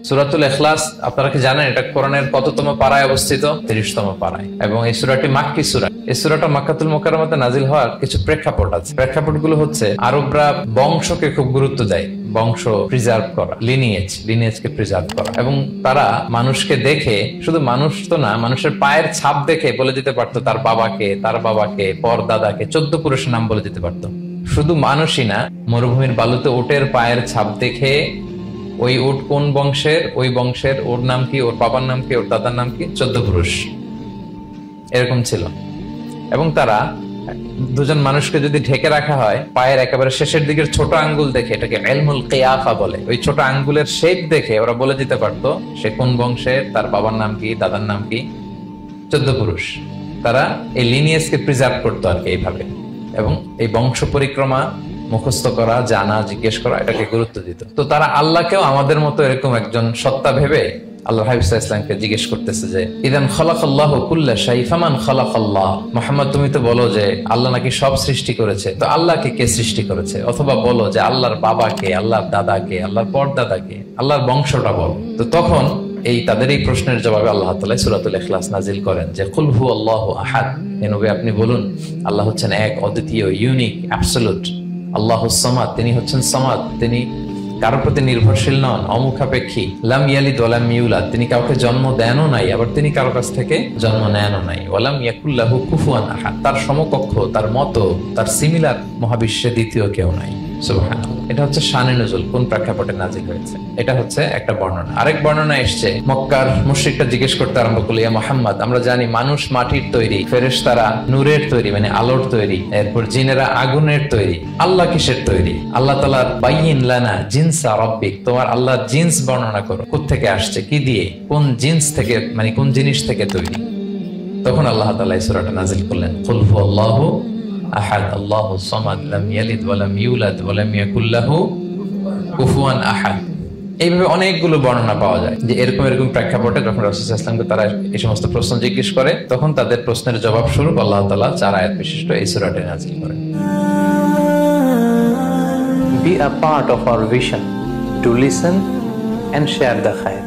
সূরাতুল ইখলাস আপনারা কি জানেন এটা কোরআনের কততম পারায় অবস্থিত? 30তম পারায়। এবং এই সূরাটি মাক্কি সূরা। এই সূরাটা মক্কাতুল মুকাররমাতে নাজিল হওয়ার কিছু প্রেক্ষাপট আছে। প্রেক্ষাপটগুলো হচ্ছে আরবরা বংশকে খুব গুরুত্ব দেয়, বংশ প্রিজার্ভ করা, লিনিয়েজকে প্রিজার্ভ করা। এবং তারা মানুষকে দেখে, শুধু মানুষ তো না, মানুষের পায়ের ছাপ দেখে বলে দিতে পারতো তার বাবাকে, পর দাদাকে, 14 পুরুষের নাম বলে দিতে পারতো। শুধু মানুষই না, মরুভূমির বালুতে উটের পায়ের ছাপ দেখে ওই উট কোন বংশের, ওই বংশের ওর নাম কি, ওর বাবার নাম কি, ওর দাদার নাম কি, 14 পুরুষ এরকম ছিল। এবং তারা দুজন মানুষকে যদি ঢেকে রাখা হয়, পায়ের একেবারে শেষের দিকের ছোট আঙ্গুল দেখে, এটাকে ইলমুল কিয়াফা বলে, ওই ছোট আঙ্গুলের শেপ দেখে ওরা বলে দিতে পারতো সে কোন বংশের, তার বাবার নাম কি, দাদার নাম কি, 14 পুরুষ। তারা এই লিনিয়েজকে প্রিজার্ভ করতো আর কি এইভাবে। এবং এই বংশ পরিক্রমা মুখস্থ করা, জানা, জিজ্ঞেস করা, এটাকে গুরুত্ব দিত। তো তারা আল্লাহকেও আমাদের মতো এরকম একজন সত্তা ভেবে আল্লাহ হাবিব সাল্লাল্লাহু আলাইহি ওয়াসাল্লামকে জিজ্ঞেস করতেছে যে ইদান খালাকাল্লাহু কুল্লা শাই ফামান খালাকাল্লাহ। মুহাম্মদ, তুমি তো বলো যে আল্লাহ নাকি সব সৃষ্টি করেছে, তো আল্লাহকে কে সৃষ্টি করেছে? অথবা বলো যে আল্লাহর বাবাকে, আল্লাহর দাদাকে, আল্লাহর পরদাদাকে, আল্লাহর বংশটা বলো। তো তখন তাদের এই প্রশ্নের জবাবে আল্লাহ তাআলা সূরাতুল ইখলাস নাজিল করেন যে কুল হুয়াল্লাহু আহাদ। হে নবী, আপনি বলুন আল্লাহ হচ্ছেন এক, অদ্বিতীয়, ইউনিক, অ্যাবসলিউট। আল্লাহুস সামাদ, তিনি হচ্ছেন সামাদ, তিনি কারোর প্রতি নির্ভরশীল নন, অমুখাপেক্ষী। লাম ইয়ালিদ ওয়া লাম ইউলাদ, তিনি কাউকে জন্ম দেনও নাই, আবার তিনি কারো কাছ থেকে জন্ম নেনও নাই। ওয়া লাম ইয়াকুল লাহু কুফুয়ান আহাদ, তার সমকক্ষ, তার মতো, তার সিমিলার মহাবিশ্বে দ্বিতীয় কেউ নাই। সুবহানাল্লাহ। এটা হচ্ছে শানে নুজুল, কোন প্রেক্ষাপটে নাজিল হয়েছে, এটা হচ্ছে একটা বর্ণনা। আরেক বর্ণনা এসছে, মক্কার মুশরিকরা জিজ্ঞেস করতে আরম্ভ করলো, ইয়া মুহাম্মদ, আমরা জানি মানুষ মাটির তৈরি, ফেরেশতারা নূরের তৈরি মানে আলোর তৈরি, এরপর জিনেরা আগুনের তৈরি, আল্লাহ কিসের তৈরি? আল্লাহ তাআলার বাইয়িন লানা জিনসা রাব্বিক, তোমার আল্লাহর জিন্স বর্ণনা করো, কোত্থেকে আসছে, কি দিয়ে, কোন জিন্স থেকে, মানে কোন জিনিস থেকে তৈরি? তখন আল্লাহ তাআলা এই সূরাটা নাজিল করলেন, কুল হুয়াল্লাহু আহাদ আল্লাহুস সামাদ লাম ইয়ালিদ ওয়া লাম ইউলাদ ওয়া লাম ইয়াকুল লাহু কুফুয়ান আহাদ। এইভাবে অনেকগুলো বর্ণনা পাওয়া যায় যে এরকম প্রেক্ষাপটে যখন রাসূল সাল্লাল্লাহু আলাইহি ওয়াসাল্লামকে তারা এই সমস্ত প্রশ্ন জিজ্ঞেস করে, তখন তাদের প্রশ্নের জবাব স্বরূপ আল্লাহ তাআলা 4 আয়াত বিশিষ্ট এই সূরাটি নাজিল করেন। Be a part of our vision to listen and share the khair.